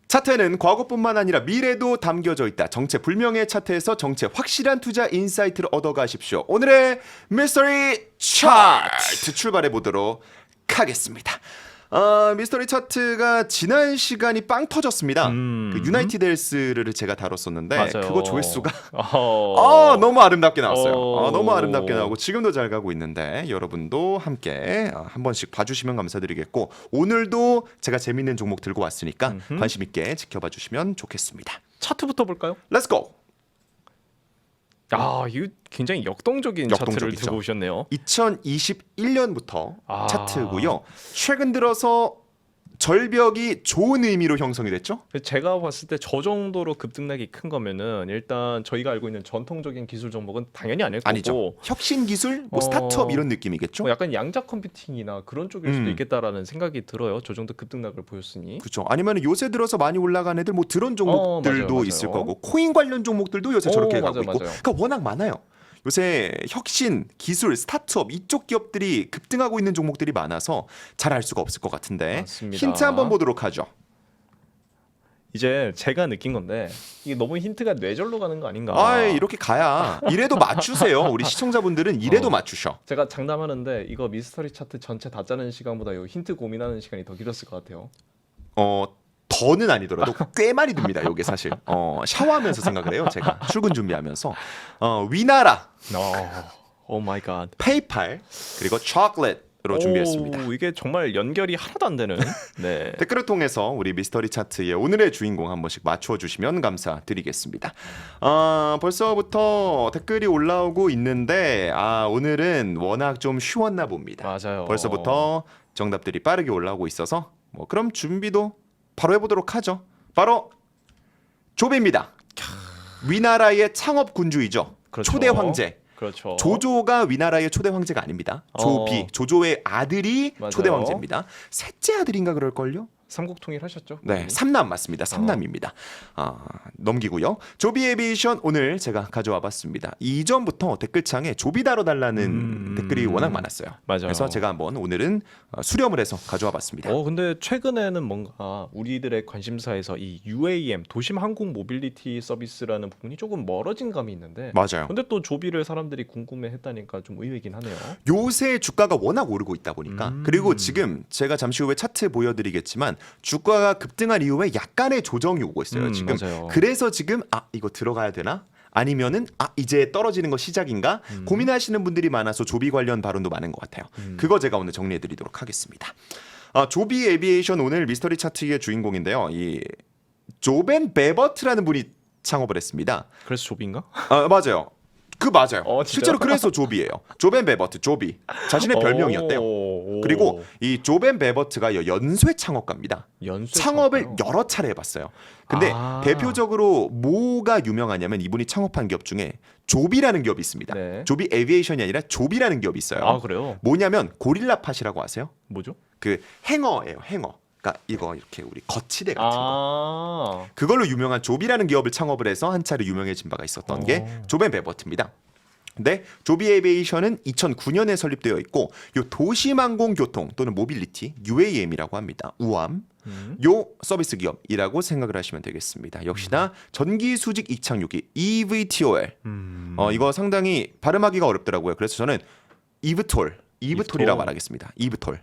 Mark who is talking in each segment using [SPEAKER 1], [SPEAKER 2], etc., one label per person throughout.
[SPEAKER 1] 차트에는 과거뿐만 아니라 미래도 담겨져 있다. 정체 불명의 차트에서 정체 확실한 투자 인사이트를 얻어가십시오. 오늘의 미스터리 차트 출발해 보도록 하겠습니다. 미스터리 차트가 지난 시간이 빵 터졌습니다. 그 유나이티드 헬스를 제가 다뤘었는데
[SPEAKER 2] 맞아요.
[SPEAKER 1] 그거 조회수가
[SPEAKER 2] 너무
[SPEAKER 1] 아름답게 나왔어요. 너무 아름답게 나오고 지금도 잘 가고 있는데 여러분도 함께 한 번씩 봐주시면 감사드리겠고 오늘도 제가 재밌는 종목 들고 왔으니까 관심 있게 지켜봐 주시면 좋겠습니다.
[SPEAKER 2] 차트부터 볼까요?
[SPEAKER 1] Let's go.
[SPEAKER 2] 이거 굉장히 역동적인 차트를
[SPEAKER 1] 역동적이죠.
[SPEAKER 2] 들고 오셨네요.
[SPEAKER 1] 2021년부터 차트고요. 최근 들어서 절벽이 좋은 의미로 형성이 됐죠?
[SPEAKER 2] 제가 봤을 때 저 정도로 급등락이 큰 거면은 일단 저희가 알고 있는 전통적인 기술 종목은 당연히 아닐 거고
[SPEAKER 1] 아니죠. 혁신 기술, 뭐 스타트업 이런 느낌이겠죠?
[SPEAKER 2] 약간 양자 컴퓨팅이나 그런 쪽일 수도 있겠다라는 생각이 들어요. 저 정도 급등락을 보였으니.
[SPEAKER 1] 그렇죠. 아니면 요새 들어서 많이 올라간 애들 뭐 드론 종목들도
[SPEAKER 2] 맞아요.
[SPEAKER 1] 있을 거고 코인 관련 종목들도 요새 저렇게 가고
[SPEAKER 2] 맞아요.
[SPEAKER 1] 있고 그러니까 워낙 많아요. 요새 혁신, 기술, 스타트업 이쪽 기업들이 급등하고 있는 종목들이 많아서 잘 알 수가 없을 것 같은데
[SPEAKER 2] 맞습니다.
[SPEAKER 1] 힌트 한번 보도록 하죠.
[SPEAKER 2] 이제 제가 느낀 건데 이게 너무 힌트가 뇌절로 가는 거 아닌가.
[SPEAKER 1] 이렇게 가야 이래도 맞추세요. 우리 시청자분들은 이래도 맞추셔.
[SPEAKER 2] 제가 장담하는데 이거 미스터리 차트 전체 다 짜는 시간보다 요 힌트 고민하는 시간이 더 길었을 것 같아요.
[SPEAKER 1] 더는 아니더라도 꽤 많이 듭니다. 요게 사실 샤워하면서 생각을 해요. 제가 출근 준비하면서 위나라,
[SPEAKER 2] 오 마이 갓.
[SPEAKER 1] 페이팔 그리고 초콜릿으로 준비했습니다.
[SPEAKER 2] 이게 정말 연결이 하나도 안 되는. 네.
[SPEAKER 1] 댓글을 통해서 우리 미스터리 차트의 오늘의 주인공 한 번씩 맞춰주시면 감사드리겠습니다. 벌써부터 댓글이 올라오고 있는데 오늘은 워낙 좀 쉬웠나 봅니다.
[SPEAKER 2] 맞아요.
[SPEAKER 1] 벌써부터 정답들이 빠르게 올라오고 있어서 그럼 준비도 바로 해보도록 하죠. 바로 조배입니다. 위나라의 창업 군주이죠.
[SPEAKER 2] 그렇죠.
[SPEAKER 1] 초대 황제.
[SPEAKER 2] 그렇죠.
[SPEAKER 1] 조조가 위나라의 초대 황제가 아닙니다. 조조의 아들이
[SPEAKER 2] 맞아요.
[SPEAKER 1] 초대 황제입니다. 셋째 아들인가 그럴걸요?
[SPEAKER 2] 삼국통일 하셨죠?
[SPEAKER 1] 네, 삼남 맞습니다. 삼남입니다. 넘기고요. 조비 에비에이션 오늘 제가 가져와 봤습니다. 이전부터 댓글창에 조비 다뤄달라는 댓글이 워낙 많았어요.
[SPEAKER 2] 맞아요.
[SPEAKER 1] 그래서 제가 한번 오늘은 수렴을 해서 가져와 봤습니다.
[SPEAKER 2] 근데 최근에는 뭔가 우리들의 관심사에서 이 UAM 도심 항공 모빌리티 서비스라는 부분이 조금 멀어진 감이 있는데
[SPEAKER 1] 맞아요.
[SPEAKER 2] 근데 또 조비를 사람들이 궁금해했다니까 좀 의외긴 하네요.
[SPEAKER 1] 요새 주가가 워낙 오르고 있다 보니까 그리고 지금 제가 잠시 후에 차트 보여드리겠지만 주가가 급등한 이후에 약간의 조정이 오고 있어요. 지금
[SPEAKER 2] 맞아요.
[SPEAKER 1] 그래서 지금 이거 들어가야 되나? 아니면은 이제 떨어지는 거 시작인가? 고민하시는 분들이 많아서 조비 관련 발언도 많은 것 같아요. 그거 제가 오늘 정리해드리도록 하겠습니다. 조비 에비에이션 오늘 미스터리 차트의 주인공인데요. 이 조벤 베버트라는 분이 창업을 했습니다.
[SPEAKER 2] 그래서 조비인가?
[SPEAKER 1] 맞아요. 맞아요.
[SPEAKER 2] 진짜요?
[SPEAKER 1] 실제로 그래서 조비예요. 조벤 베버트, 조비. 자신의 별명이었대요. 그리고 이 조벤 베버트가 연쇄 창업가입니다. 창업을 여러 차례 해봤어요. 근데 대표적으로 뭐가 유명하냐면 이분이 창업한 기업 중에 조비라는 기업이 있습니다.
[SPEAKER 2] 네.
[SPEAKER 1] 조비 에비에이션이 아니라 조비라는 기업이 있어요.
[SPEAKER 2] 그래요?
[SPEAKER 1] 뭐냐면 고릴라 팟이라고 아세요?
[SPEAKER 2] 뭐죠?
[SPEAKER 1] 그 행어예요. 행어. 그러니까 이거 이렇게 우리 거치대 같은 거.
[SPEAKER 2] 아.
[SPEAKER 1] 그걸로 유명한 조비라는 기업을 창업을 해서 한 차례 유명해진 바가 있었던 게 조벤 베버트입니다. 근데 조비 에비에이션은 2009년에 설립되어 있고 요 도시항공교통 또는 모빌리티 UAM이라고 합니다. 우암 요 서비스 기업이라고 생각을 하시면 되겠습니다. 역시나 전기 수직 이착륙기 EVTOL 이거 상당히 발음하기가 어렵더라고요. 그래서 저는 이브톨이라고 말하겠습니다. 이브톨.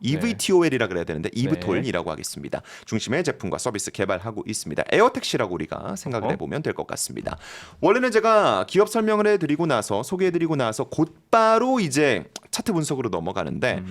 [SPEAKER 1] EVTOL이라 그래야 되는데 이브톨이라고 하겠습니다. 중심의 제품과 서비스 개발하고 있습니다. 에어택시라고 우리가 생각을 해보면 될 것 같습니다. 원래는 제가 기업 설명을 해드리고 나서 소개해드리고 나서 곧바로 이제 차트 분석으로 넘어가는데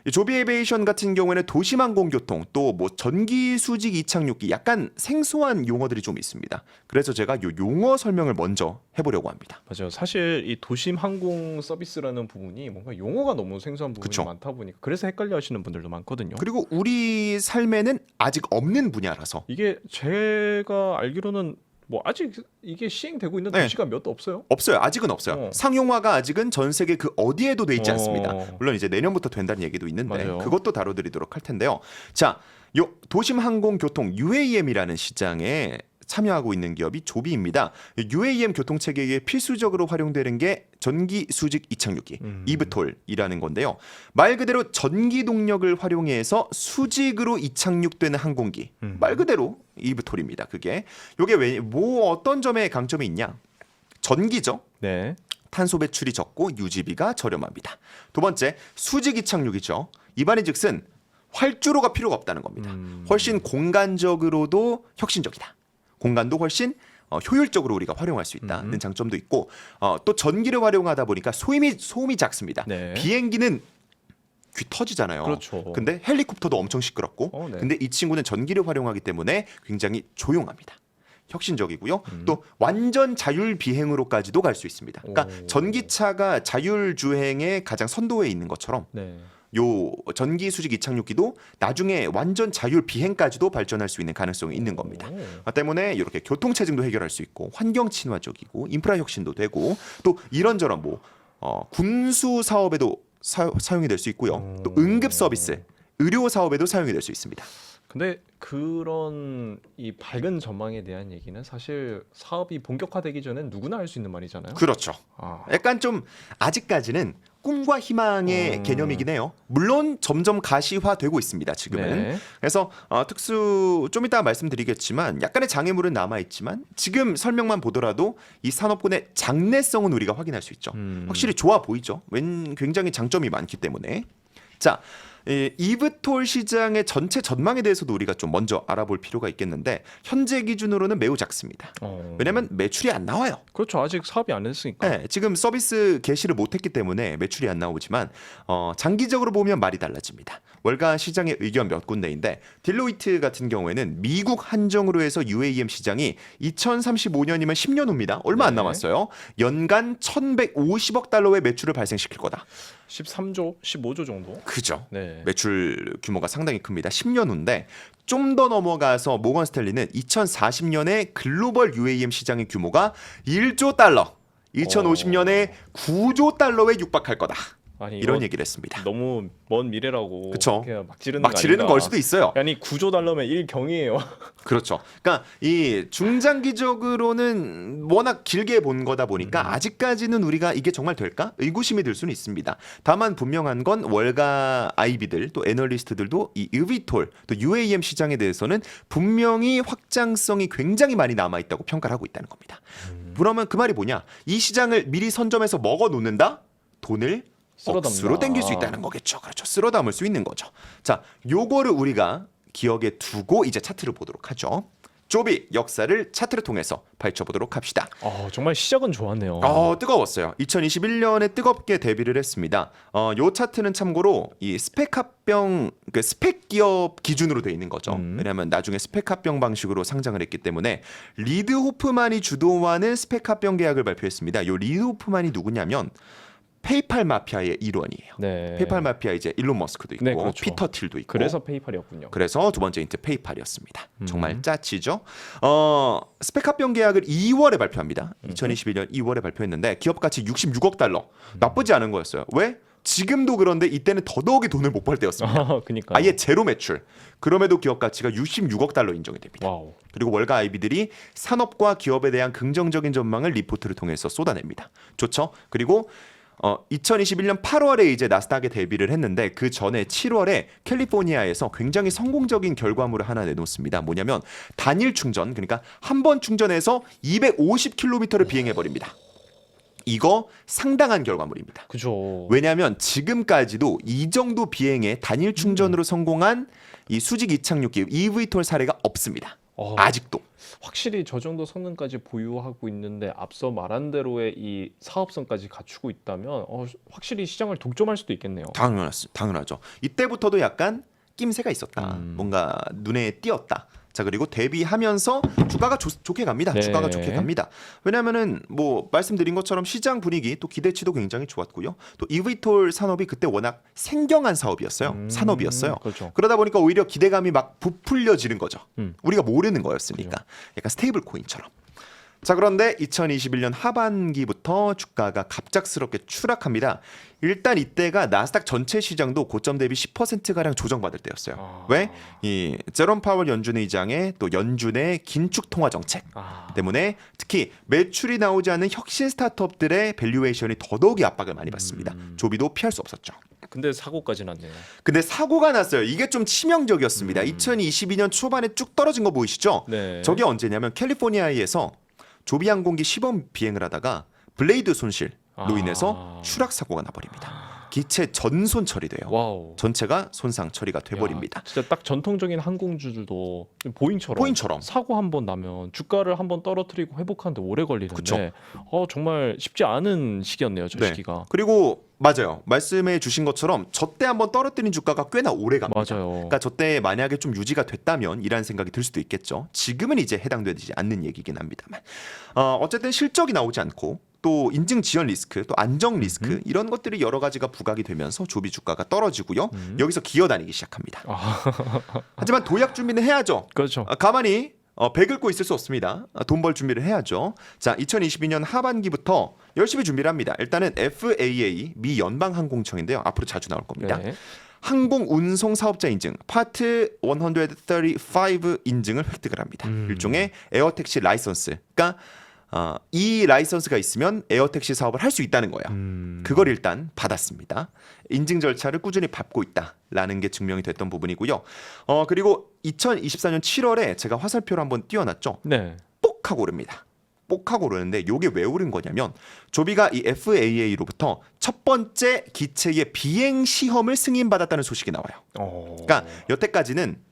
[SPEAKER 1] 이 조비 에비에이션 같은 경우에는 도심항공교통 또 뭐 전기 수직 이착륙기 약간 생소한 용어들이 좀 있습니다. 그래서 제가 요 용어 설명을 먼저 해보려고 합니다.
[SPEAKER 2] 맞아요. 사실 이 도심 항공 서비스라는 부분이 뭔가 용어가 너무 생소한 부분이
[SPEAKER 1] 그쵸.
[SPEAKER 2] 많다 보니까 그래서 헷갈려하시는 분들도 많거든요.
[SPEAKER 1] 그리고 우리 삶에는 아직 없는 분야라서
[SPEAKER 2] 이게 제가 알기로는 뭐 아직 이게 시행되고 있는
[SPEAKER 1] 네.
[SPEAKER 2] 도시가 몇 없어요?
[SPEAKER 1] 없어요. 아직은 없어요. 상용화가 아직은 전 세계 그 어디에도 돼 있지 않습니다. 물론 이제 내년부터 된다는 얘기도 있는데
[SPEAKER 2] 맞아요.
[SPEAKER 1] 그것도 다뤄드리도록 할 텐데요. 자, 요 도심항공교통 UAM이라는 시장에 참여하고 있는 기업이 조비입니다. UAM 교통체계에 필수적으로 활용되는 게 전기 수직 이착륙기 이브톨이라는 건데요. 말 그대로 전기 동력을 활용해서 수직으로 이착륙되는 항공기. 말 그대로 이브톨입니다. 그게 요게 왜 뭐 어떤 점에 강점이 있냐? 전기죠.
[SPEAKER 2] 네.
[SPEAKER 1] 탄소 배출이 적고 유지비가 저렴합니다. 두 번째, 수직 이착륙이죠. 이 말인즉슨 활주로가 필요가 없다는 겁니다. 훨씬 공간적으로도 혁신적이다. 공간도 훨씬 효율적으로 우리가 활용할 수 있다는 장점도 있고 또 전기를 활용하다 보니까 소음이 작습니다.
[SPEAKER 2] 네.
[SPEAKER 1] 비행기는 귀 터지잖아요.
[SPEAKER 2] 그렇죠.
[SPEAKER 1] 근데 헬리콥터도 엄청 시끄럽고
[SPEAKER 2] 네.
[SPEAKER 1] 근데 이 친구는 전기를 활용하기 때문에 굉장히 조용합니다. 혁신적이고요. 또 완전 자율 비행으로까지도 갈 수 있습니다. 그러니까 전기차가 자율 주행의 가장 선도에 있는 것처럼
[SPEAKER 2] 네.
[SPEAKER 1] 요 전기 수직 이착륙기도 나중에 완전 자율 비행까지도 발전할 수 있는 가능성이 있는 겁니다. 때문에 이렇게 교통 체증도 해결할 수 있고 환경 친화적이고 인프라 혁신도 되고 또 이런저런 뭐 군수 사업에도 사용이 될 수 있고요. 또 응급 서비스, 의료 사업에도 사용이 될 수 있습니다.
[SPEAKER 2] 근데 그런 이 밝은 전망에 대한 얘기는 사실 사업이 본격화되기 전에 누구나 할 수 있는 말이잖아요.
[SPEAKER 1] 그렇죠.
[SPEAKER 2] 아.
[SPEAKER 1] 약간 좀 아직까지는 꿈과 희망의 개념이긴 해요. 물론 점점 가시화되고 있습니다. 지금은.
[SPEAKER 2] 네.
[SPEAKER 1] 그래서 특수 좀 이따 말씀드리겠지만 약간의 장애물은 남아 있지만 지금 설명만 보더라도 이 산업군의 장래성은 우리가 확인할 수 있죠. 확실히 좋아 보이죠. 굉장히 장점이 많기 때문에. 자, 이브톨 시장의 전체 전망에 대해서도 우리가 좀 먼저 알아볼 필요가 있겠는데 현재 기준으로는 매우 작습니다. 왜냐하면 매출이 안 나와요.
[SPEAKER 2] 그렇죠. 아직 사업이 안 됐으니까.
[SPEAKER 1] 네, 지금 서비스 개시를 못했기 때문에 매출이 안 나오지만 장기적으로 보면 말이 달라집니다. 월간 시장의 의견 몇 군데인데 딜로이트 같은 경우에는 미국 한정으로 해서 UAM 시장이 2035년이면 10년 후입니다. 얼마 안
[SPEAKER 2] 네.
[SPEAKER 1] 남았어요. 연간 1,150억 달러의 매출을 발생시킬 거다.
[SPEAKER 2] 13조, 15조 정도.
[SPEAKER 1] 그죠.
[SPEAKER 2] 네.
[SPEAKER 1] 매출 규모가 상당히 큽니다. 10년 후인데 좀 더 넘어가서 모건 스탠리는 2040년에 글로벌 UAM 시장의 규모가 1조 달러, 2050년에 9조 달러에 육박할 거다.
[SPEAKER 2] 아니,
[SPEAKER 1] 이런
[SPEAKER 2] 이거
[SPEAKER 1] 얘기를 했습니다.
[SPEAKER 2] 너무 먼 미래라고.
[SPEAKER 1] 그쵸.
[SPEAKER 2] 그냥 막 지르는
[SPEAKER 1] 막
[SPEAKER 2] 거
[SPEAKER 1] 지르는
[SPEAKER 2] 아닌가.
[SPEAKER 1] 걸 수도 있어요.
[SPEAKER 2] 아니 9조 달러면 1경이에요.
[SPEAKER 1] 그렇죠. 그러니까 이 중장기적으로는 워낙 길게 본 거다 보니까 아직까지는 우리가 이게 정말 될까? 의구심이 들 수는 있습니다. 다만 분명한 건 월가 IB들 또 애널리스트들도 이 이비톨 또 UAM 시장에 대해서는 분명히 확장성이 굉장히 많이 남아 있다고 평가를 하고 있다는 겁니다. 그러면 그 말이 뭐냐? 이 시장을 미리 선점해서 먹어 놓는다? 돈을
[SPEAKER 2] 쓸어
[SPEAKER 1] 억수로
[SPEAKER 2] 담는다.
[SPEAKER 1] 땡길 수 있다는 거겠죠. 그렇죠. 쓸어 담을 수 있는 거죠. 자, 요거를 우리가 기억에 두고 이제 차트를 보도록 하죠. 조비 역사를 차트를 통해서 파헤쳐보도록 합시다.
[SPEAKER 2] 정말 시작은 좋았네요.
[SPEAKER 1] 뜨거웠어요. 2021년에 뜨겁게 데뷔를 했습니다. 요 차트는 참고로 이 스펙 합병, 그 스펙 기업 기준으로 돼 있는 거죠. 왜냐하면 나중에 스펙 합병 방식으로 상장을 했기 때문에 리드 호프만이 주도하는 스펙 합병 계약을 발표했습니다. 요 리드 호프만이 누구냐면 페이팔 마피아의 일원이에요.
[SPEAKER 2] 네.
[SPEAKER 1] 페이팔 마피아 이제 일론 머스크도 있고
[SPEAKER 2] 네, 그렇죠.
[SPEAKER 1] 피터 틸도 있고.
[SPEAKER 2] 그래서 페이팔이었군요.
[SPEAKER 1] 그래서 두 번째 힌트 페이팔이었습니다. 정말 짜치죠. 스펙 합병 계약을 2월에 발표합니다. 2021년 2월에 발표했는데 기업 가치 66억 달러. 나쁘지 않은 거였어요. 왜? 지금도 그런데 이때는 더더욱이 돈을 못 벌 때였습니다.
[SPEAKER 2] 그러니까.
[SPEAKER 1] 아예 제로 매출. 그럼에도 기업 가치가 66억 달러 인정이 됩니다.
[SPEAKER 2] 와우.
[SPEAKER 1] 그리고 월가 IB들이 산업과 기업에 대한 긍정적인 전망을 리포트를 통해서 쏟아냅니다. 좋죠? 그리고 2021년 8월에 이제 나스닥에 데뷔를 했는데 그 전에 7월에 캘리포니아에서 굉장히 성공적인 결과물을 하나 내놓습니다. 뭐냐면 단일 충전, 그러니까 한 번 충전해서 250km를 비행해 버립니다. 이거 상당한 결과물입니다.
[SPEAKER 2] 그죠.
[SPEAKER 1] 왜냐하면 지금까지도 이 정도 비행에 단일 충전으로 성공한 이 수직 이착륙기 eVTOL 사례가 없습니다. 아직도.
[SPEAKER 2] 확실히 저 정도 성능까지 보유하고 있는데 앞서 말한 대로의 이 사업성까지 갖추고 있다면 확실히 시장을 독점할 수도 있겠네요.
[SPEAKER 1] 당연하죠. 이때부터도 약간 낌새가 있었다. 뭔가 눈에 띄었다. 자, 그리고 데뷔하면서 주가가 좋게 갑니다.
[SPEAKER 2] 네.
[SPEAKER 1] 주가가 좋게 갑니다. 왜냐하면은 뭐 말씀드린 것처럼 시장 분위기 또 기대치도 굉장히 좋았고요. 또 이브이톨 산업이 그때 워낙 생경한 사업이었어요. 산업이었어요.
[SPEAKER 2] 그렇죠.
[SPEAKER 1] 그러다 보니까 오히려 기대감이 막 부풀려지는 거죠. 우리가 모르는 거였으니까. 약간 스테이블 코인처럼. 자, 그런데 2021년 하반기부터 주가가 갑작스럽게 추락합니다. 일단 이때가 나스닥 전체 시장도 고점 대비 10%가량 조정받을 때였어요.
[SPEAKER 2] 아.
[SPEAKER 1] 왜? 이 제롬 파월 연준 의장의 또 연준의 긴축 통화 정책
[SPEAKER 2] 아.
[SPEAKER 1] 때문에 특히 매출이 나오지 않는 혁신 스타트업들의 밸류에이션이 더더욱이 압박을 많이 받습니다. 조비도 피할 수 없었죠.
[SPEAKER 2] 근데 사고까지 났네요.
[SPEAKER 1] 근데 사고가 났어요. 이게 좀 치명적이었습니다. 2022년 초반에 쭉 떨어진 거 보이시죠?
[SPEAKER 2] 네.
[SPEAKER 1] 저게 언제냐면 캘리포니아에서 조비 항공기 시범 비행을 하다가 블레이드 손실로 인해서 추락 사고가 나버립니다. 기체 전손 처리돼요.
[SPEAKER 2] 와우.
[SPEAKER 1] 전체가 손상 처리가 돼버립니다.
[SPEAKER 2] 야, 진짜 딱 전통적인 항공주들도 보잉처럼 사고 한 번 나면 주가를 한 번 떨어뜨리고 회복하는데 오래 걸리는데
[SPEAKER 1] 그쵸.
[SPEAKER 2] 정말 쉽지 않은 시기였네요. 저
[SPEAKER 1] 네.
[SPEAKER 2] 시기가.
[SPEAKER 1] 그리고 맞아요. 말씀해 주신 것처럼 저때 한번 떨어뜨린 주가가 꽤나 오래 갑니다.
[SPEAKER 2] 맞아요.
[SPEAKER 1] 그러니까 저때 만약에 좀 유지가 됐다면 이라는 생각이 들 수도 있겠죠. 지금은 이제 해당되지 않는 얘기긴 합니다만. 어쨌든 실적이 나오지 않고 또 인증 지연 리스크, 또 안정 리스크 이런 것들이 여러 가지가 부각이 되면서 조비 주가가 떨어지고요. 여기서 기어다니기 시작합니다. 하지만 도약 준비는 해야죠.
[SPEAKER 2] 그렇죠.
[SPEAKER 1] 가만히 배 긁고 있을 수 없습니다. 돈 벌 준비를 해야죠. 자, 2022년 하반기부터 열심히 준비를 합니다. 일단은 FAA 미 연방항공청인데요. 앞으로 자주 나올 겁니다.
[SPEAKER 2] 네.
[SPEAKER 1] 항공운송 사업자 인증 파트 135 인증을 획득을 합니다. 일종의 에어택시 라이선스. 그러니까 이 라이선스가 있으면 에어택시 사업을 할 수 있다는 거예요. 그걸 일단 받았습니다. 인증 절차를 꾸준히 밟고 있다라는 게 증명이 됐던 부분이고요. 그리고 2024년 7월에 제가 화살표를 한번 띄워놨죠.
[SPEAKER 2] 네.
[SPEAKER 1] 뽁 하고 오릅니다. 뽁 하고 오르는데 이게 왜 오른 거냐면 조비가 이 FAA로부터 첫 번째 기체의 비행 시험을 승인받았다는 소식이 나와요. 그러니까 여태까지는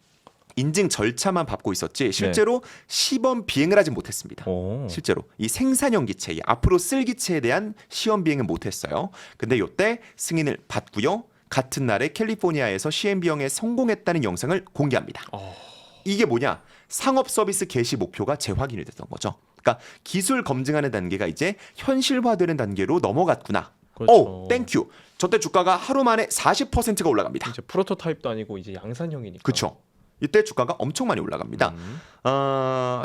[SPEAKER 1] 인증 절차만 밟고 있었지 실제로 시범 비행을 하지 못했습니다. 실제로 이 생산형 기체, 앞으로 쓸 기체에 대한 시험 비행은 못했어요. 근데 이때 승인을 받고요. 같은 날에 캘리포니아에서 CMB형에 성공했다는 영상을 공개합니다. 이게 뭐냐? 상업 서비스 개시 목표가 재확인이 됐던 거죠. 그러니까 기술 검증하는 단계가 이제 현실화되는 단계로 넘어갔구나.
[SPEAKER 2] 그렇죠.
[SPEAKER 1] 땡큐. 저때 주가가 하루 만에 40%가 올라갑니다.
[SPEAKER 2] 이제 프로토타입도 아니고 이제 양산형이니까.
[SPEAKER 1] 그렇죠. 이때 주가가 엄청 많이 올라갑니다.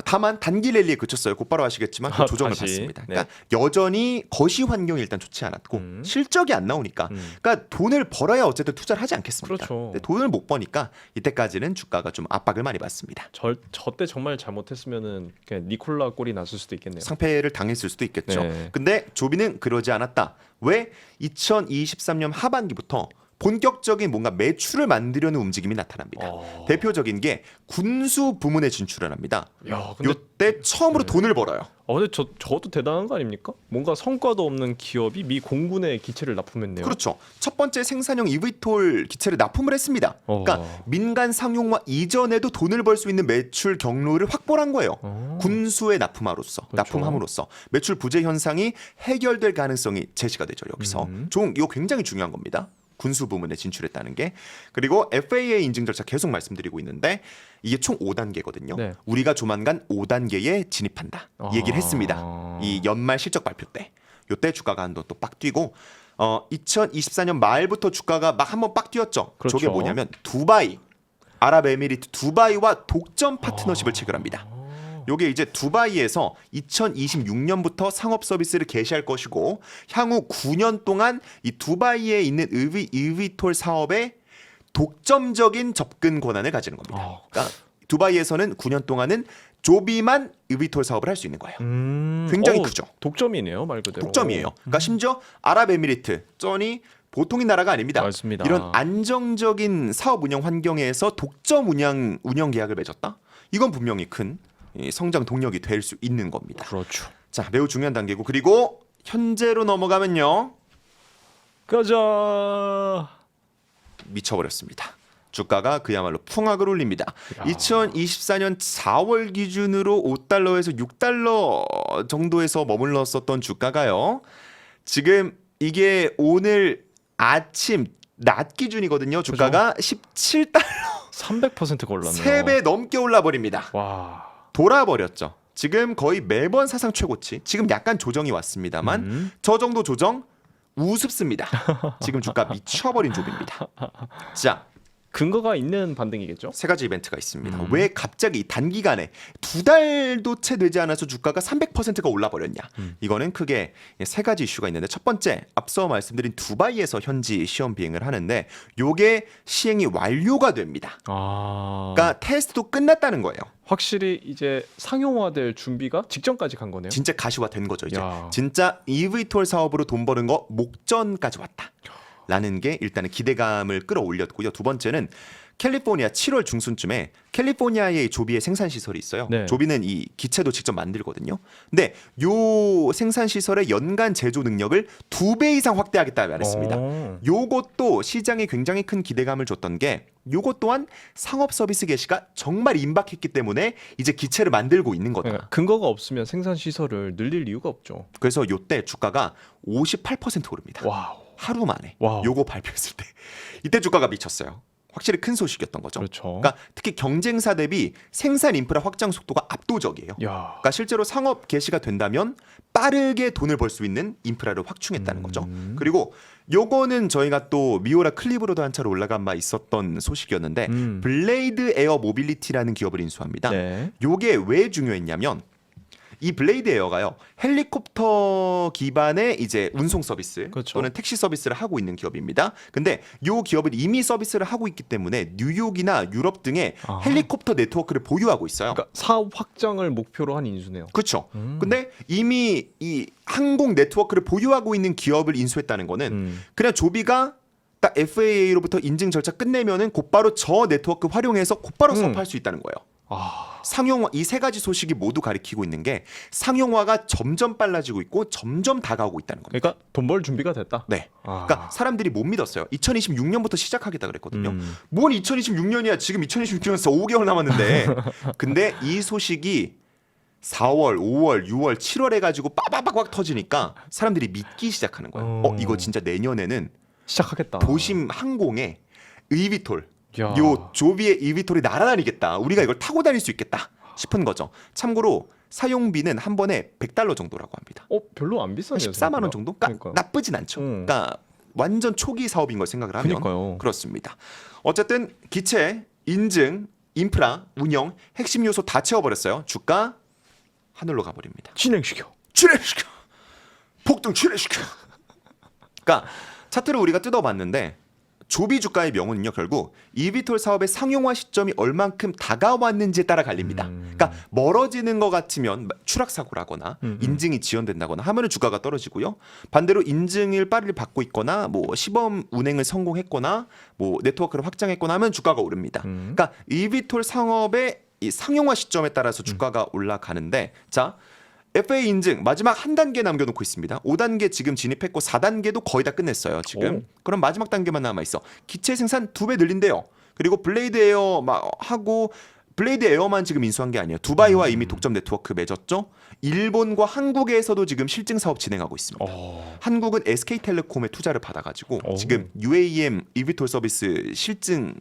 [SPEAKER 1] 다만 단기 랠리에 그쳤어요. 곧바로 아시겠지만 또 조정을
[SPEAKER 2] 다시.
[SPEAKER 1] 받습니다.
[SPEAKER 2] 네.
[SPEAKER 1] 그러니까 여전히 거시 환경이 일단 좋지 않았고 실적이 안 나오니까 그러니까 돈을 벌어야 어쨌든 투자를 하지 않겠습니까?
[SPEAKER 2] 그렇죠.
[SPEAKER 1] 근데 돈을 못 버니까 이때까지는 주가가 좀 압박을 많이 받습니다.
[SPEAKER 2] 저때 정말 잘못했으면은 그냥 니콜라 꼴이 났을 수도 있겠네요.
[SPEAKER 1] 상패를 당했을 수도 있겠죠.
[SPEAKER 2] 네.
[SPEAKER 1] 근데 조비는 그러지 않았다. 왜? 2023년 하반기부터 본격적인 뭔가 매출을 만들려는 움직임이 나타납니다. 대표적인 게 군수 부문에 진출을 합니다.
[SPEAKER 2] 야, 근데
[SPEAKER 1] 이때 처음으로 돈을 벌어요.
[SPEAKER 2] 근데 저도 대단한 거 아닙니까? 뭔가 성과도 없는 기업이 미 공군에 기체를 납품했네요.
[SPEAKER 1] 그렇죠. 첫 번째 생산형 eVTOL 기체를 납품을 했습니다. 그러니까 민간 상용화 이전에도 돈을 벌 수 있는 매출 경로를 확보한 거예요. 군수에 납품함으로써 매출 부재 현상이 해결될 가능성이 제시가 되죠. 여기서 이거 굉장히 중요한 겁니다. 군수 부문에 진출했다는 게. 그리고 FAA 인증 절차 계속 말씀드리고 있는데 이게 총 5단계거든요.
[SPEAKER 2] 네.
[SPEAKER 1] 우리가 조만간 5단계에 진입한다. 얘기를 했습니다. 이 연말 실적 발표 때. 요때 주가가 한번 또 빡 뛰고 2024년 말부터 주가가 막 한번 빡 뛰었죠.
[SPEAKER 2] 그렇죠.
[SPEAKER 1] 저게 뭐냐면 아랍에미리트 두바이와 독점 파트너십을 체결합니다. 요게 이제 두바이에서 2026년부터 상업 서비스를 개시할 것이고 향후 9년 동안 이 두바이에 있는 eVTOL 사업에 독점적인 접근 권한을 가지는 겁니다. 그러니까 두바이에서는 9년 동안은 조비만 eVTOL 사업을 할 수 있는 거예요. 굉장히 크죠.
[SPEAKER 2] 독점이네요, 말 그대로.
[SPEAKER 1] 독점이에요. 그러니까 심지어 아랍에미리트 쩐이 보통인 나라가 아닙니다.
[SPEAKER 2] 맞습니다.
[SPEAKER 1] 이런 안정적인 사업 운영 환경에서 독점 운영 계약을 맺었다. 이건 분명히 큰 성장 동력이 될 수 있는 겁니다.
[SPEAKER 2] 그렇죠.
[SPEAKER 1] 자, 매우 중요한 단계고 그리고 현재로 넘어가면요.
[SPEAKER 2] 가자.
[SPEAKER 1] 미쳐버렸습니다. 주가가 그야말로 풍악을 올립니다. 2024년 4월 기준으로 5달러에서 6달러 정도에서 머물렀었던 주가가요. 지금 이게 오늘 아침 낮 기준이거든요. 주가가 17달러.
[SPEAKER 2] 300%가 올랐네요.
[SPEAKER 1] 3배 넘게 올라버립니다.
[SPEAKER 2] 와.
[SPEAKER 1] 돌아버렸죠. 지금 거의 매번 사상 최고치. 지금 약간 조정이 왔습니다만 저 정도 조정 우습습니다. 지금 주가 미쳐버린 조비입니다. 자,
[SPEAKER 2] 근거가 있는 반등이겠죠?
[SPEAKER 1] 세 가지 이벤트가 있습니다. 왜 갑자기 단기간에 2달도 채 되지 않아서 주가가 300%가 올라 버렸냐? 이거는 크게 세 가지 이슈가 있는데, 첫 번째, 앞서 말씀드린 두바이에서 현지 시험 비행을 하는데 요게 시행이 완료가 됩니다. 그러니까 테스트도 끝났다는 거예요.
[SPEAKER 2] 확실히 이제 상용화될 준비가 직전까지 간 거네요.
[SPEAKER 1] 진짜 가시화된 거죠. 이제
[SPEAKER 2] 야.
[SPEAKER 1] 진짜 eVTOL 사업으로 돈 버는 거 목전까지 왔다 라는 게 일단은 기대감을 끌어올렸고요. 두 번째는 캘리포니아 7월 중순쯤에 캘리포니아에 조비의 생산 시설이 있어요.
[SPEAKER 2] 네.
[SPEAKER 1] 조비는 이 기체도 직접 만들거든요. 근데 요 생산 시설의 연간 제조 능력을 2배 이상 확대하겠다 말했습니다. 요것도 시장에 굉장히 큰 기대감을 줬던 게, 요것 또한 상업 서비스 개시가 정말 임박했기 때문에 이제 기체를 만들고 있는 거다.
[SPEAKER 2] 그러니까 근거가 없으면 생산 시설을 늘릴 이유가 없죠.
[SPEAKER 1] 그래서 요때 주가가 58% 오릅니다.
[SPEAKER 2] 와우.
[SPEAKER 1] 하루 만에
[SPEAKER 2] 와우.
[SPEAKER 1] 요거 발표했을 때 이때 주가가 미쳤어요. 확실히 큰 소식이었던 거죠.
[SPEAKER 2] 그렇죠.
[SPEAKER 1] 그러니까 특히 경쟁사 대비 생산 인프라 확장 속도가 압도적이에요.
[SPEAKER 2] 야.
[SPEAKER 1] 그러니까 실제로 상업 개시가 된다면 빠르게 돈을 벌 수 있는 인프라를 확충했다는 거죠. 그리고 요거는 저희가 또 미오라 클립으로도 한 차례 올라간 바 있었던 소식이었는데, 블레이드 에어 모빌리티라는 기업을 인수합니다.
[SPEAKER 2] 네.
[SPEAKER 1] 요게 왜 중요했냐면, 이 블레이드 에어가요, 헬리콥터 기반의 이제 운송 서비스
[SPEAKER 2] 그렇죠.
[SPEAKER 1] 또는 택시 서비스를 하고 있는 기업입니다. 근데 요 기업은 이미 서비스를 하고 있기 때문에 뉴욕이나 유럽 등의
[SPEAKER 2] 아.
[SPEAKER 1] 헬리콥터 네트워크를 보유하고 있어요.
[SPEAKER 2] 그러니까 사업 확장을 목표로 한 인수네요.
[SPEAKER 1] 그렇죠. 근데 이미 이 항공 네트워크를 보유하고 있는 기업을 인수했다는 거는 그냥 조비가 딱 FAA로부터 인증 절차 끝내면은 곧바로 저 네트워크 활용해서 곧바로 사업할 수 있다는 거예요. 상용화, 이 세 가지 소식이 모두 가리키고 있는 게 상용화가 점점 빨라지고 있고 점점 다가오고 있다는 겁니다.
[SPEAKER 2] 그러니까 돈 벌 준비가 됐다.
[SPEAKER 1] 네. 그러니까 사람들이 못 믿었어요. 2026년부터 시작하겠다 그랬거든요. 뭔 2026년이야? 지금 2026년에서 5개월 남았는데. 근데 이 소식이 4월, 5월, 6월, 7월에 가지고 빠바박박 터지니까 사람들이 믿기 시작하는 거예요. 이거 진짜 내년에는
[SPEAKER 2] 시작하겠다.
[SPEAKER 1] 도심 항공에 eVTOL,
[SPEAKER 2] 야.
[SPEAKER 1] 요 조비의 eVTOL이 날아다니겠다. 우리가 이걸 타고 다닐 수 있겠다 싶은 거죠. 참고로 사용비는 한 번에 $100 정도라고 합니다.
[SPEAKER 2] 별로 안 비싸네요.
[SPEAKER 1] 14만 원 정도? 그러니까
[SPEAKER 2] 그러니까요.
[SPEAKER 1] 나쁘진 않죠. 그러니까 완전 초기 사업인 걸 생각을 하면
[SPEAKER 2] 그러니까요.
[SPEAKER 1] 그렇습니다. 어쨌든 기체, 인증, 인프라, 운영, 핵심 요소 다 채워버렸어요. 주가 하늘로 가버립니다.
[SPEAKER 2] 진행시켜.
[SPEAKER 1] 출혈시켜. 폭등 출혈시켜. 그러니까 차트를 우리가 뜯어봤는데 조비 주가의 명운은요, 결국 eVTOL 사업의 상용화 시점이 얼만큼 다가왔는지에 따라 갈립니다. 그러니까 멀어지는 것 같으면 추락 사고라거나 인증이 지연된다거나 하면은 주가가 떨어지고요. 반대로 인증을 빠르게 받고 있거나 뭐 시범 운행을 성공했거나 뭐 네트워크를 확장했거나 하면 주가가 오릅니다. 그러니까 eVTOL 상업의 이 상용화 시점에 따라서 주가가 올라가는데, 자, FAA 인증 마지막 한 단계 남겨놓고 있습니다. 5단계 지금 진입했고 4단계도 거의 다 끝냈어요. 지금. 그럼 마지막 단계만 남아 있어. 기체 생산 2배 늘린대요. 그리고 블레이드 에어 막 하고, 블레이드 에어만 지금 인수한 게 아니에요. 두바이와 이미 독점 네트워크 맺었죠. 일본과 한국에서도 지금 실증 사업 진행하고 있습니다. 한국은 SK텔레콤의 투자를 받아가지고 지금 UAM eVTOL 서비스 실증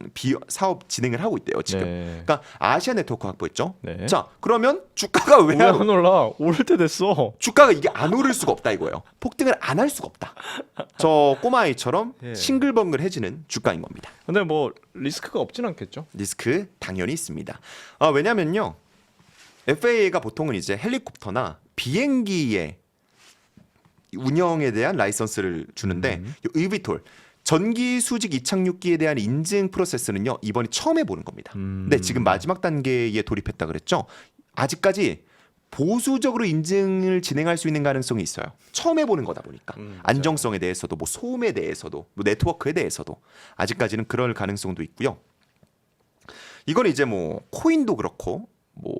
[SPEAKER 1] 사업 진행을 하고 있대요. 지금.
[SPEAKER 2] 네.
[SPEAKER 1] 그러니까 아시아 네트워크 확보했죠.
[SPEAKER 2] 네.
[SPEAKER 1] 자, 그러면 주가가 왜 안
[SPEAKER 2] 안 올라? 오를 때 됐어.
[SPEAKER 1] 주가가 이게 안 오를 수가 없다 이거예요. 폭등을 안 할 수가 없다. 저 꼬마아이처럼
[SPEAKER 2] 예.
[SPEAKER 1] 싱글벙글해지는 주가인 겁니다.
[SPEAKER 2] 근데 뭐 리스크가 없진 않겠죠?
[SPEAKER 1] 리스크 당연히 있습니다. 왜냐면요, FAA가 보통은 이제 헬리콥터나 비행기의 운영에 대한 라이선스를 주는데 이 eVTOL 전기 수직 이착륙기에 대한 인증 프로세스는요, 이번이 처음 해보는 겁니다. 근데 지금 마지막 단계에 돌입했다 그랬죠. 아직까지 보수적으로 인증을 진행할 수 있는 가능성이 있어요. 처음 해보는 거다 보니까 안정성에 대해서도 뭐 소음에 대해서도 뭐 네트워크에 대해서도 아직까지는 그럴 가능성도 있고요. 이건 이제 뭐 코인도 그렇고 뭐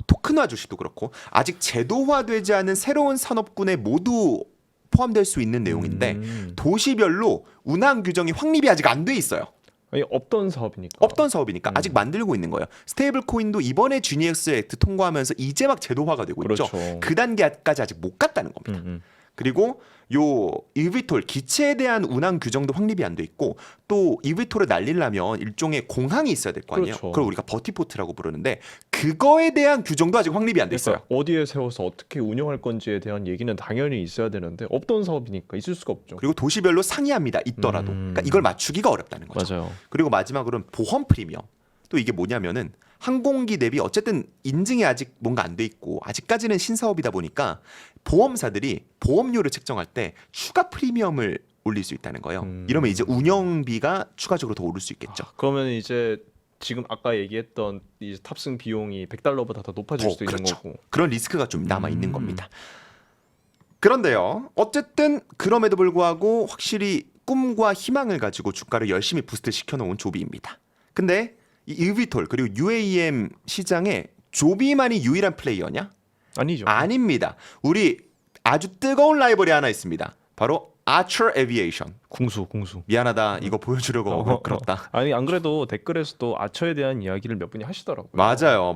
[SPEAKER 1] 토큰화 주식도 그렇고 아직 제도화되지 않은 새로운 산업군에 모두 포함될 수 있는 내용인데 도시별로 운항 규정이 확립이 아직 안 돼 있어요.
[SPEAKER 2] 아니, 없던 사업이니까.
[SPEAKER 1] 없던 사업이니까 아직 만들고 있는 거예요. 스테이블 코인도 이번에 GENIUS 액트 통과하면서 이제 막 제도화가 되고 있죠.
[SPEAKER 2] 그렇죠.
[SPEAKER 1] 그 단계까지 아직 못 갔다는 겁니다. 그리고 요 이비톨 기체에 대한 운항 규정도 확립이 안 돼 있고 또 이비톨을 날리려면 일종의 공항이 있어야 될 거 아니에요.
[SPEAKER 2] 그렇죠.
[SPEAKER 1] 그걸 우리가 버티포트라고 부르는데 그거에 대한 규정도 아직 확립이 안 돼 있어요.
[SPEAKER 2] 그러니까 어디에 세워서 어떻게 운영할 건지에 대한 얘기는 당연히 있어야 되는데 없던 사업이니까 있을 수가 없죠.
[SPEAKER 1] 그리고 도시별로 상이합니다. 있더라도. 그러니까 이걸 맞추기가 어렵다는 거죠.
[SPEAKER 2] 맞아요.
[SPEAKER 1] 그리고 마지막으로는 보험 프리미엄. 또 이게 뭐냐면은 항공기 대비 어쨌든 인증이 아직 뭔가 안 돼 있고 아직까지는 신사업이다 보니까 보험사들이 보험료를 책정할 때 추가 프리미엄을 올릴 수 있다는 거예요. 이러면 이제 운영비가 추가적으로 더 오를 수 있겠죠.
[SPEAKER 2] 그러면 이제 지금 아까 얘기했던 이 탑승 비용이 $100보다 더 높아질 수도 있는
[SPEAKER 1] 그렇죠.
[SPEAKER 2] 거고.
[SPEAKER 1] 그런 리스크가 좀 남아 있는 겁니다. 그런데요. 어쨌든 그럼에도 불구하고 확실히 꿈과 희망을 가지고 주가를 열심히 부스트 시켜놓은 조비입니다. 근데 이 이비톨 그리고 UAM 시장에 조비만이 유일한 플레이어냐?
[SPEAKER 2] 아니죠.
[SPEAKER 1] 아닙니다. 우리 아주 뜨거운 라이벌이 하나 있습니다. 바로 아처 에비에이션.
[SPEAKER 2] 궁수.
[SPEAKER 1] 미안하다. 이거 보여주려고 그렇다.
[SPEAKER 2] 아니 안 그래도 댓글에서도 아처에 대한 이야기를 몇 분이 하시더라고요.
[SPEAKER 1] 맞아요.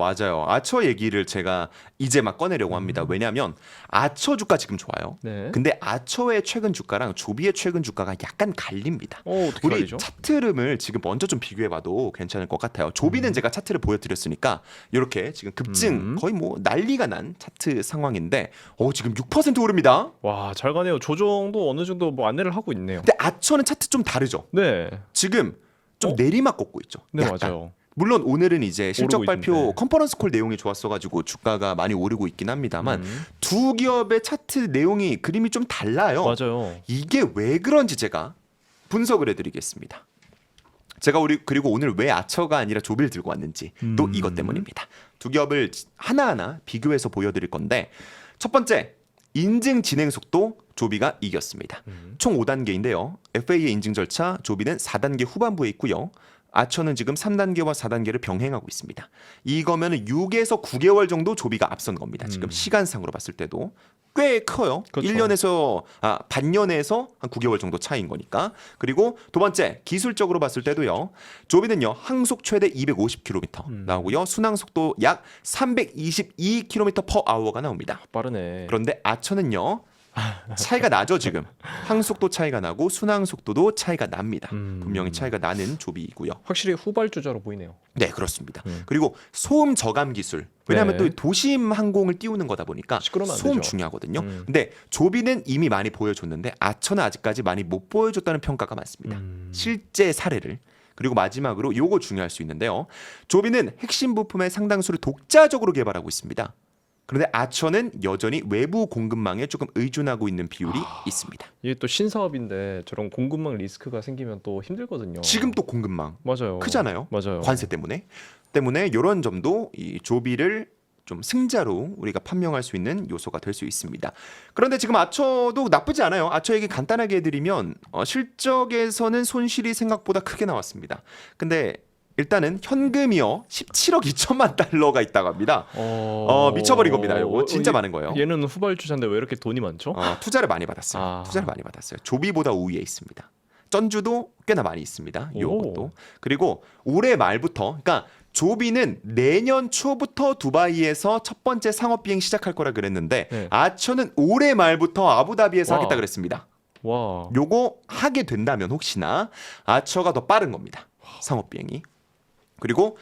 [SPEAKER 1] 아처 얘기를 제가 이제 막 꺼내려고 합니다. 왜냐하면 아처 주가 지금 좋아요.
[SPEAKER 2] 네.
[SPEAKER 1] 근데 아처의 최근 주가랑 조비의 최근 주가가 약간 갈립니다.
[SPEAKER 2] 어떻게
[SPEAKER 1] 우리
[SPEAKER 2] 알죠?
[SPEAKER 1] 차트 흐름을 지금 먼저 좀 비교해봐도 괜찮을 것 같아요. 조비는 제가 차트를 보여드렸으니까 이렇게 지금 급증 거의 뭐 난리가 난 차트 상황인데 지금 6% 오릅니다.
[SPEAKER 2] 와, 잘 가네요. 조정도 어느 정도 뭐 안내를 하고 있네요.
[SPEAKER 1] 근데 아처는 차트 좀 다르죠.
[SPEAKER 2] 네.
[SPEAKER 1] 지금 좀 내리막 걷고 있죠.
[SPEAKER 2] 네,
[SPEAKER 1] 약간.
[SPEAKER 2] 맞아요.
[SPEAKER 1] 물론 오늘은 이제 실적
[SPEAKER 2] 오르고
[SPEAKER 1] 발표
[SPEAKER 2] 있는데.
[SPEAKER 1] 컨퍼런스 콜 내용이 좋았어가지고 주가가 많이 오르고 있긴 합니다만 두 기업의 차트 내용이 그림이 좀 달라요.
[SPEAKER 2] 맞아요.
[SPEAKER 1] 이게 왜 그런지 제가 분석을 해드리겠습니다. 제가 그리고 오늘 왜 아처가 아니라 조비를 들고 왔는지 또 이것 때문입니다. 두 기업을 하나하나 비교해서 보여드릴 건데 첫 번째 인증 진행 속도 조비가 이겼습니다. 총 5단계인데요. FAA 인증 절차 조비는 4단계 후반부에 있고요. 아처는 지금 3단계와 4단계를 병행하고 있습니다. 이거면 6에서 9개월 정도 조비가 앞선 겁니다. 지금 시간상으로 봤을 때도 꽤 커요.
[SPEAKER 2] 그렇죠.
[SPEAKER 1] 1년에서 반년에서 한 9개월 정도 차이인 거니까. 그리고 두 번째 기술적으로 봤을 때도요. 조비는요. 항속 최대 250km 나오고요. 순항 속도 약 322km/h가 나옵니다.
[SPEAKER 2] 빠르네.
[SPEAKER 1] 그런데 아처는요. 차이가 나죠 지금. 항속도 차이가 나고 순항 속도도 차이가 납니다. 분명히 차이가 나는 조비이고요.
[SPEAKER 2] 확실히 후발주자로 보이네요.
[SPEAKER 1] 네 그렇습니다. 그리고 소음 저감 기술. 왜냐하면
[SPEAKER 2] 네.
[SPEAKER 1] 또 도심 항공을 띄우는 거다 보니까
[SPEAKER 2] 시끄러우면 안
[SPEAKER 1] 소음
[SPEAKER 2] 되죠.
[SPEAKER 1] 중요하거든요. 근데 조비는 이미 많이 보여줬는데 아처는 아직까지 많이 못 보여줬다는 평가가 많습니다. 실제 사례를. 그리고 마지막으로 요거 중요할 수 있는데요. 조비는 핵심 부품의 상당수를 독자적으로 개발하고 있습니다. 그런데 아처는 여전히 외부 공급망에 조금 의존하고 있는 비율이 있습니다.
[SPEAKER 2] 이게 또 신사업인데 저런 공급망 리스크가 생기면 또 힘들거든요.
[SPEAKER 1] 지금 또 공급망
[SPEAKER 2] 맞아요.
[SPEAKER 1] 크잖아요.
[SPEAKER 2] 맞아요.
[SPEAKER 1] 관세 때문에 이런 점도 이 조비를 좀 승자로 우리가 판명할 수 있는 요소가 될 수 있습니다. 그런데 지금 아처도 나쁘지 않아요. 아처 얘기 간단하게 해드리면 실적에서는 손실이 생각보다 크게 나왔습니다. 근데 일단은 현금이요 17억 2천만 달러가 있다고 합니다. 미쳐버린 겁니다. 이거 진짜 많은 거예요.
[SPEAKER 2] 얘는 후발주자인데 왜 이렇게 돈이 많죠?
[SPEAKER 1] 투자를 많이 받았어요. 조비보다 우위에 있습니다. 전주도 꽤나 많이 있습니다. 이것도. 그리고 올해 말부터 그러니까 조비는 내년 초부터 두바이에서 첫 번째 상업 비행 시작할 거라 그랬는데
[SPEAKER 2] 네.
[SPEAKER 1] 아처는 올해 말부터 아부다비에서
[SPEAKER 2] 와.
[SPEAKER 1] 하겠다 그랬습니다.
[SPEAKER 2] 와.
[SPEAKER 1] 요거 하게 된다면 혹시나 아처가 더 빠른 겁니다. 상업 비행이. 그리고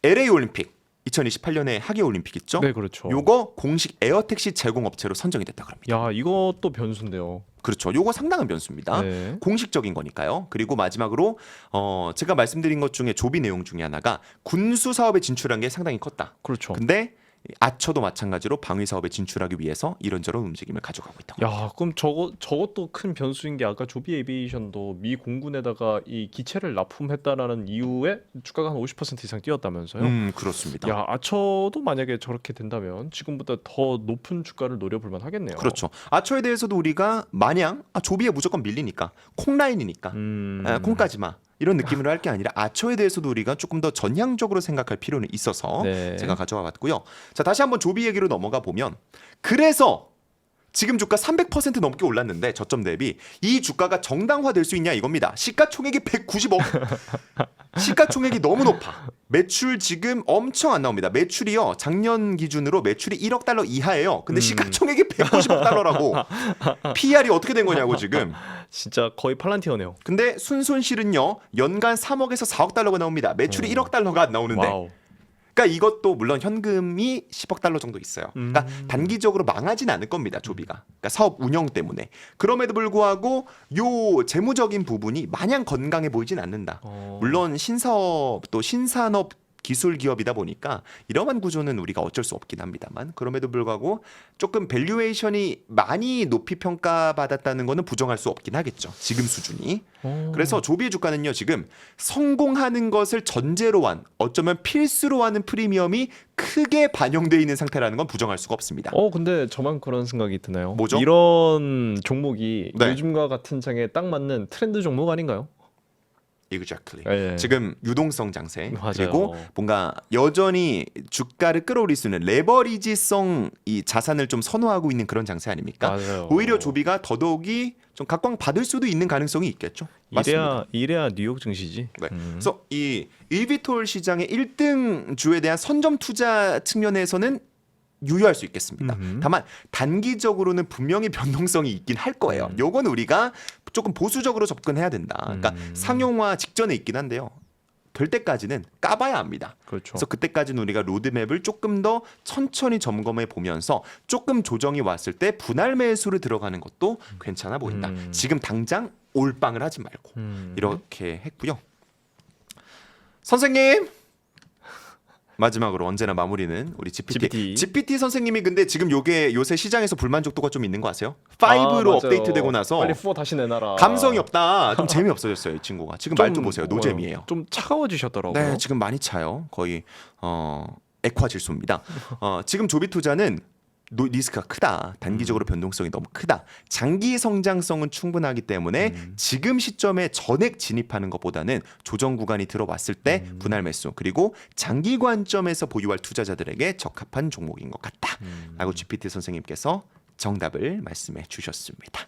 [SPEAKER 1] LA 올림픽 2028년에 하계 올림픽 있죠?
[SPEAKER 2] 네, 그렇죠.
[SPEAKER 1] 요거 공식 에어택시 제공업체로 선정이 됐다 그럽니다.
[SPEAKER 2] 야, 이것도 변수인데요.
[SPEAKER 1] 그렇죠. 요거 상당한 변수입니다.
[SPEAKER 2] 네.
[SPEAKER 1] 공식적인 거니까요. 그리고 마지막으로 제가 말씀드린 것 중에 조비 내용 중에 하나가 군수 사업에 진출한 게 상당히 컸다.
[SPEAKER 2] 그렇죠.
[SPEAKER 1] 근데 아처도 마찬가지로 방위 사업에 진출하기 위해서 이런저런 움직임을 가져가고 있다.
[SPEAKER 2] 야, 그럼 저것도 큰 변수인 게 아까 조비 에비에이션도 미 공군에다가 이 기체를 납품했다라는 이유에 주가가 한 50% 이상 뛰었다면서요?
[SPEAKER 1] 그렇습니다.
[SPEAKER 2] 야, 아처도 만약에 저렇게 된다면 지금보다 더 높은 주가를 노려볼 만 하겠네요.
[SPEAKER 1] 그렇죠. 아처에 대해서도 우리가 마냥 조비에 무조건 밀리니까 콩라인이니까 콩까지 마 이런 느낌으로 할 게 아니라 아처에 대해서도 우리가 조금 더 전향적으로 생각할 필요는 있어서
[SPEAKER 2] 네.
[SPEAKER 1] 제가 가져와 봤고요. 자 다시 한번 조비 얘기로 넘어가 보면 그래서 지금 주가 300% 넘게 올랐는데 저점 대비 이 주가가 정당화될 수 있냐 이겁니다. 시가총액이 190억. 시가총액이 너무 높아. 매출 지금 엄청 안 나옵니다. 매출이요. 작년 기준으로 매출이 1억 달러 이하예요. 근데 시가총액이 190억 달러라고. PR이 어떻게 된 거냐고 지금.
[SPEAKER 2] 진짜 거의 팔란티어네요.
[SPEAKER 1] 근데 순손실은요. 연간 3억에서 4억 달러가 나옵니다. 매출이 1억 달러가 안 나오는데.
[SPEAKER 2] 와우.
[SPEAKER 1] 그러니까 이것도 물론 현금이 10억 달러 정도 있어요. 그러니까 단기적으로 망하진 않을 겁니다. 조비가. 그러니까 사업 운영 때문에. 그럼에도 불구하고 요 재무적인 부분이 마냥 건강해 보이진 않는다. 물론 신사업 또 신산업 기술 기업이다 보니까 이러한 구조는 우리가 어쩔 수 없긴 합니다만 그럼에도 불구하고 조금 밸류에이션이 많이 높이 평가받았다는 거는 부정할 수 없긴 하겠죠. 지금 수준이. 그래서 조비의 주가는요. 지금 성공하는 것을 전제로 한 어쩌면 필수로 하는 프리미엄이 크게 반영되어 있는 상태라는 건 부정할 수가 없습니다.
[SPEAKER 2] 근데 저만 그런 생각이 드나요?
[SPEAKER 1] 뭐죠?
[SPEAKER 2] 이런 종목이
[SPEAKER 1] 네.
[SPEAKER 2] 요즘과 같은 장에 딱 맞는 트렌드 종목 아닌가요?
[SPEAKER 1] Exactly.
[SPEAKER 2] 예.
[SPEAKER 1] 지금 유동성 장세
[SPEAKER 2] 맞아요.
[SPEAKER 1] 그리고 뭔가 여전히 주가를 끌어올릴 수 있는 레버리지성 이 자산을 좀 선호하고 있는 그런 장세 아닙니까?
[SPEAKER 2] 맞아요.
[SPEAKER 1] 오히려 조비가 더더욱이 좀 각광 받을 수도 있는 가능성이 있겠죠. 맞습니다.
[SPEAKER 2] 이래야 뉴욕 증시지.
[SPEAKER 1] 네. 그래서 이 일비톨 시장의 1등 주에 대한 선점 투자 측면에서는 유효할 수 있겠습니다. 다만 단기적으로는 분명히 변동성이 있긴 할 거예요. 요건 우리가 조금 보수적으로 접근해야 된다. 그러니까 상용화 직전에 있긴 한데요. 될 때까지는 까봐야 합니다.
[SPEAKER 2] 그렇죠.
[SPEAKER 1] 그래서 그때까지는 우리가 로드맵을 조금 더 천천히 점검해 보면서 조금 조정이 왔을 때 분할 매수를 들어가는 것도 괜찮아 보인다. 지금 당장 올빵을 하지 말고 이렇게 했고요. 선생님 마지막으로 언제나 마무리는 우리 GPT 선생님이 근데 지금 요게 요새 시장에서 불만족도가 좀 있는 거 아세요? 5로 업데이트되고 나서
[SPEAKER 2] 빨리 4 다시 내놔라.
[SPEAKER 1] 감성이 없다. 좀 재미없어졌어요, 이 친구가. 지금 말투 보세요. 노잼이에요.
[SPEAKER 2] 좀 차가워지셨더라고요.
[SPEAKER 1] 네, 지금 많이 차요. 거의 액화 질소입니다. 지금 조비 투자는 리스크가 크다. 단기적으로 변동성이 너무 크다. 장기 성장성은 충분하기 때문에 지금 시점에 전액 진입하는 것보다는 조정 구간이 들어왔을 때 분할 매수 그리고 장기 관점에서 보유할 투자자들에게 적합한 종목인 것 같다. 라고 GPT 선생님께서 정답을 말씀해 주셨습니다.